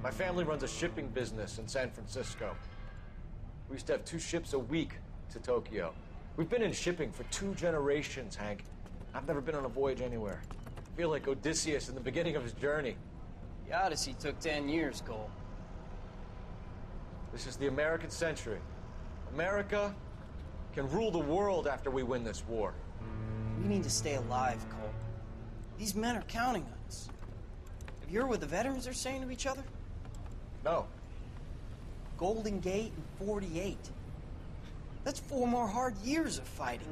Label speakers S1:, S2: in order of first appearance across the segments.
S1: My family runs a shipping business in San Francisco. We used to have 2 ships a week to Tokyo. We've been in shipping for 2 generations, Hank. I've never been on a voyage anywhere. I feel like Odysseus in the beginning of his journey.
S2: The Odyssey took 10 years, Cole.
S1: This is the American century. America can rule the world after we win this war.
S2: We need to stay alive, Cole. These men are counting on us. Have you heard what the veterans are saying to each other?
S1: No.
S2: Golden Gate in 48. That's 4 more hard years of fighting.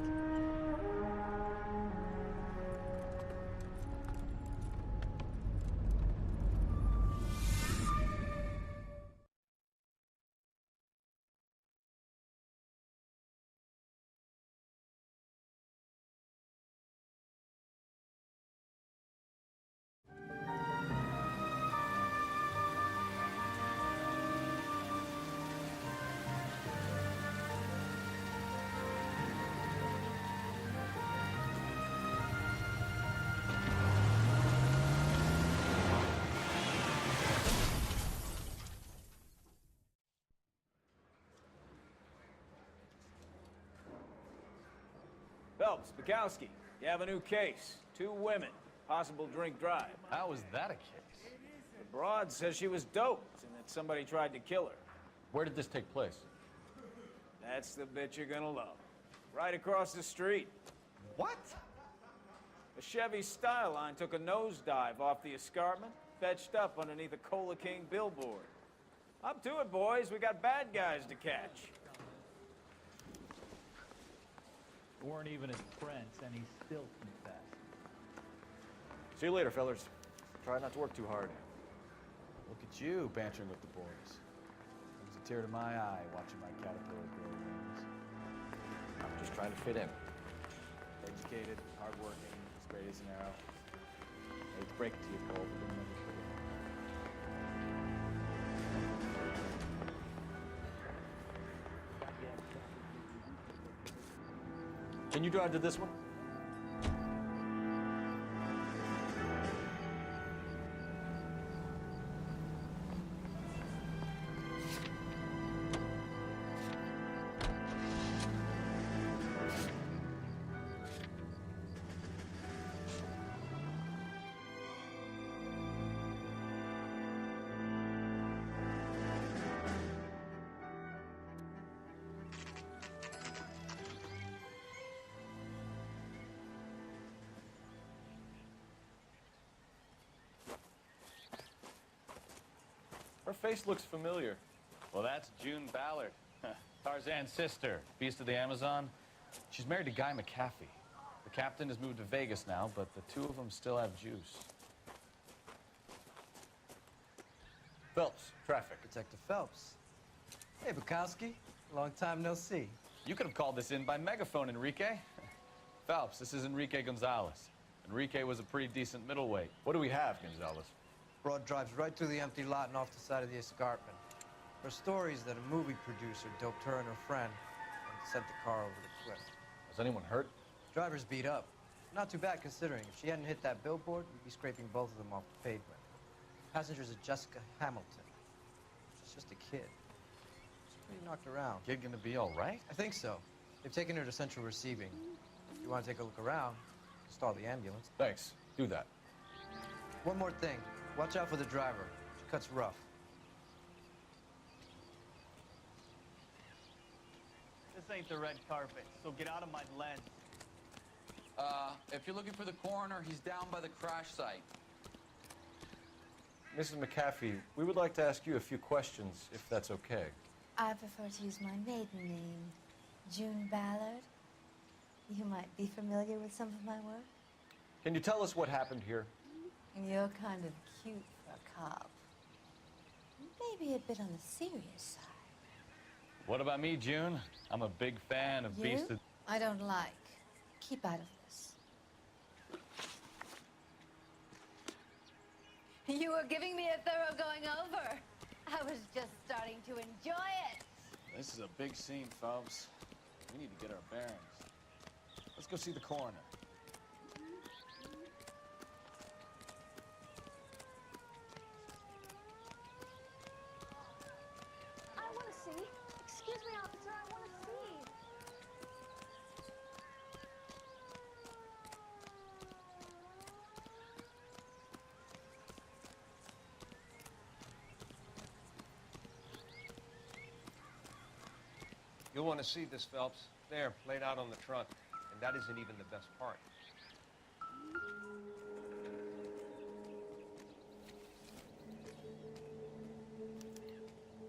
S3: Phelps, Bukowski, you have a new case. 2 women, possible drink drive.
S4: How is that a case?
S3: The broad says she was doped and that somebody tried to kill her.
S4: Where did this take place?
S3: That's the bit you're gonna love. Right across the street.
S4: What?
S3: A Chevy Styline took a nosedive off the escarpment, fetched up underneath a Cola King billboard. Up to it, boys. We got bad guys to catch.
S5: Weren't even his friends, and he still confessed.
S1: See you later, fellas. Try not to work too hard.
S4: Look at you bantering with the boys. Brings a tear to my eye watching my caterpillar grow wings.
S1: I'm just trying to fit in.
S4: Educated, hardworking, straight as an arrow. Hate to break it to you, Cole, but they'll never quit.
S1: Can you drive to this one? Her face looks familiar.
S4: Well, that's June Ballard, Tarzan's sister, beast of the Amazon. She's married to Guy McAfee. The captain has moved to Vegas now, but the 2 of them still have juice.
S1: Phelps, traffic.
S6: Detective Phelps. Hey, Bukowski. Long time no see.
S4: You could have called this in by megaphone, Enrique. Phelps, this is Enrique Gonzalez. Enrique was a pretty decent middleweight.
S1: What do we have, Gonzalez?
S6: Broad drives right through the empty lot and off the side of the escarpment. Her story is that a movie producer doped her and her friend and sent the car over the cliff.
S1: Is anyone hurt?
S6: Driver's beat up. Not too bad considering. If she hadn't hit that billboard, we'd be scraping both of them off the pavement. Passenger's a Jessica Hamilton. She's just a kid. She's pretty knocked around.
S4: Kid gonna be all right?
S6: I think so. They've taken her to central receiving. If you want to take a look around, stall the ambulance.
S1: Thanks. Do that.
S6: One more thing. Watch out for the driver. She cuts rough.
S5: This ain't the red carpet, so get out of my lens.
S7: If you're looking for the coroner, he's down by the crash site.
S1: Mrs. McAfee, we would like to ask you a few questions, if that's okay.
S8: I prefer to use my maiden name, June Ballard. You might be familiar with some of my work.
S1: Can you tell us what happened here?
S8: You're kind of cute for a cop. Maybe a bit on the serious side.
S4: What about me, June? I'm a big fan of Beast of...
S8: I don't like. Keep out of this. You were giving me a thorough going over. I was just starting to enjoy it.
S4: This is a big scene, Phelps. We need to get our bearings. Let's go see the coroner.
S9: You'll want to see this, Phelps. There, laid out on the trunk. And that isn't even the best part.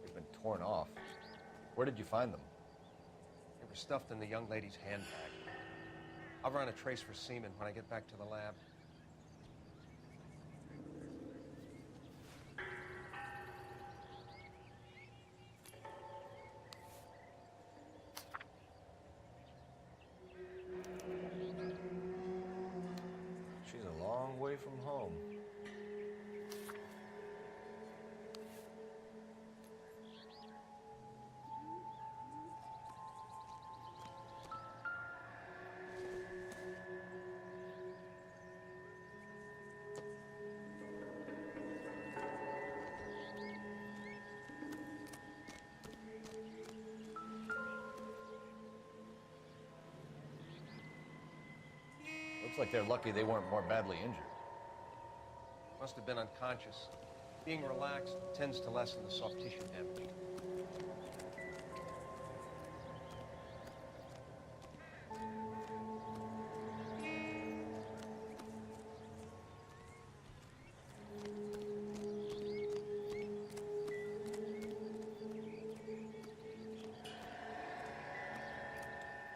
S1: They've been torn off. Where did you find them?
S9: They were stuffed in the young lady's handbag. I'll run a trace for semen when I get back to the lab.
S1: She's a long way from home. Looks like they're lucky they weren't more badly injured.
S9: Must have been unconscious. Being relaxed tends to lessen the soft tissue damage.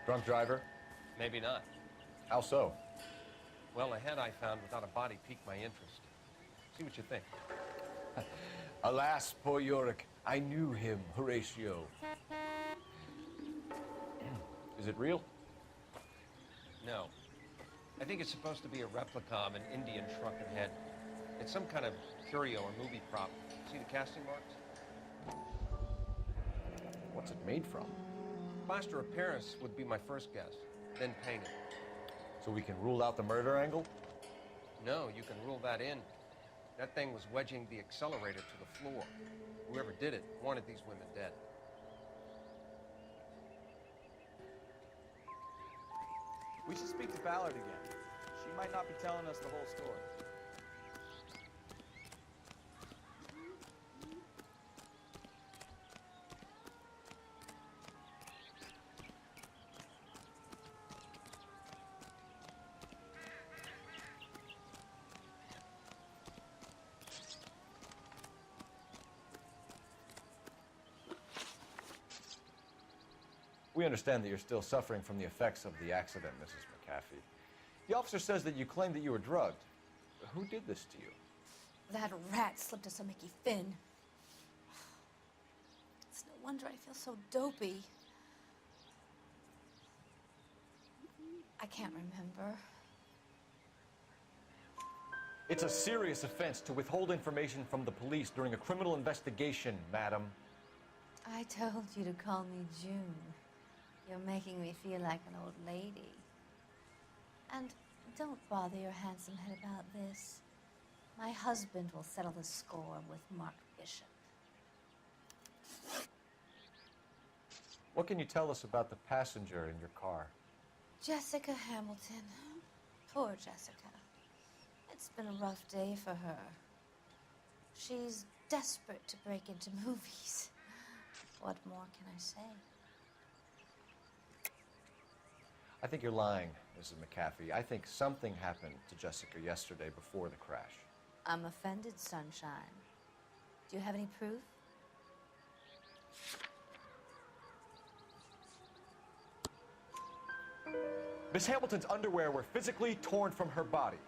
S1: Drunk driver?
S9: Maybe not.
S1: How so?
S9: Well, a head I found without a body piqued my interest. See what you think.
S1: Alas, poor Yorick. I knew him, Horatio. Is it real?
S9: No. I think it's supposed to be a replica of an Indian shrunken head. It's some kind of curio or movie prop. See the casting marks?
S1: What's it made from?
S9: Plaster of Paris would be my first guess, then painted.
S1: So we can rule out the murder angle?
S9: No, you can rule that in. That thing was wedging the accelerator to the floor. Whoever did it wanted these women dead.
S3: We should speak to Ballard again. She might not be telling us the whole story.
S1: We understand that you're still suffering from the effects of the accident, Mrs. McAfee. The officer says that you claimed that you were drugged. Who did this to you?
S8: That rat slipped us a Mickey Finn. It's no wonder I feel so dopey. I can't remember.
S1: It's a serious offense to withhold information from the police during a criminal investigation, madam.
S8: I told you to call me June. You're making me feel like an old lady. And don't bother your handsome head about this. My husband will settle the score with Mark Bishop.
S1: What can you tell us about the passenger in your car?
S8: Jessica Hamilton. Poor Jessica. It's been a rough day for her. She's desperate to break into movies. What more can I say?
S1: I think you're lying, Mrs. McAfee. I think something happened to Jessica yesterday before the crash.
S8: I'm offended, Sunshine. Do you have any proof?
S1: Miss Hamilton's underwear were physically torn from her body.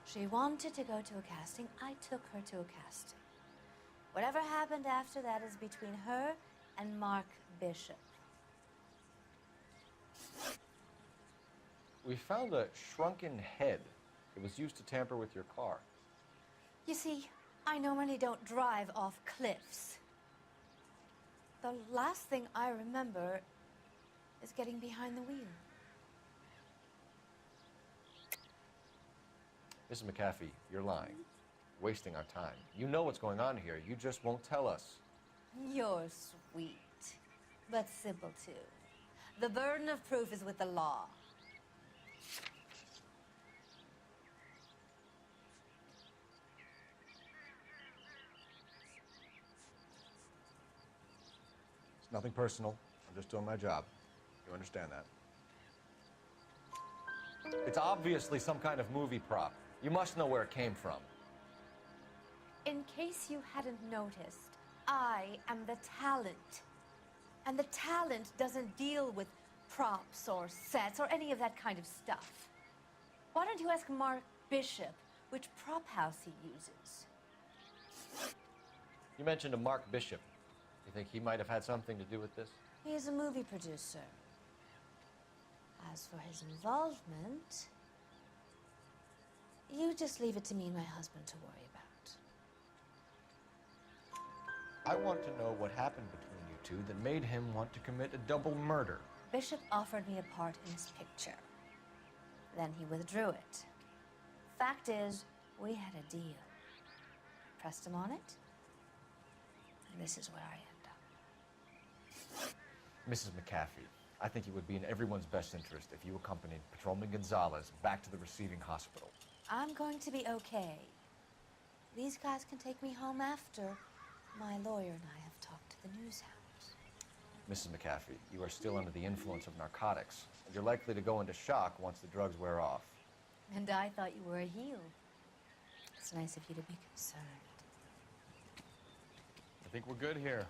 S8: She wanted to go to a casting. I took her to a casting. Whatever happened after that is between her and Mark Bishop.
S1: We found a shrunken head. It was used to tamper with your car.
S8: You see, I normally don't drive off cliffs. The last thing I remember is getting behind the wheel.
S1: Mrs. McAfee, you're lying. Wasting our time. You know what's going on here. You just won't tell us.
S8: You're sweet, but simple too. The burden of proof is with the law.
S1: It's nothing personal. I'm I'm just doing my job. You understand that? It's obviously some kind of movie prop. You must know where it came from.
S8: In case you hadn't noticed, I am the talent. And the talent doesn't deal with props or sets or any of that kind of stuff. Why don't you ask Mark Bishop which prop house he uses?
S1: You mentioned a Mark Bishop. You think he might have had something to do with this?
S8: He's a movie producer. As for his involvement, you just leave it to me and my husband to worry about.
S1: I want to know what happened between you two that made him want to commit a double murder.
S8: Bishop offered me a part in his picture. Then he withdrew it. Fact is, we had a deal. Pressed him on it, and this is where I end up.
S1: Mrs. McAfee, I think it would be in everyone's best interest if you accompanied Patrolman Gonzalez back to the receiving hospital.
S8: I'm going to be okay. These guys can take me home after my lawyer and I have talked to the news hounds.
S1: Mrs. McAfee, you are still under the influence of narcotics, and you're likely to go into shock once the drugs wear off.
S8: And I thought you were a heel. It's nice of you to be concerned.
S4: I think we're good here.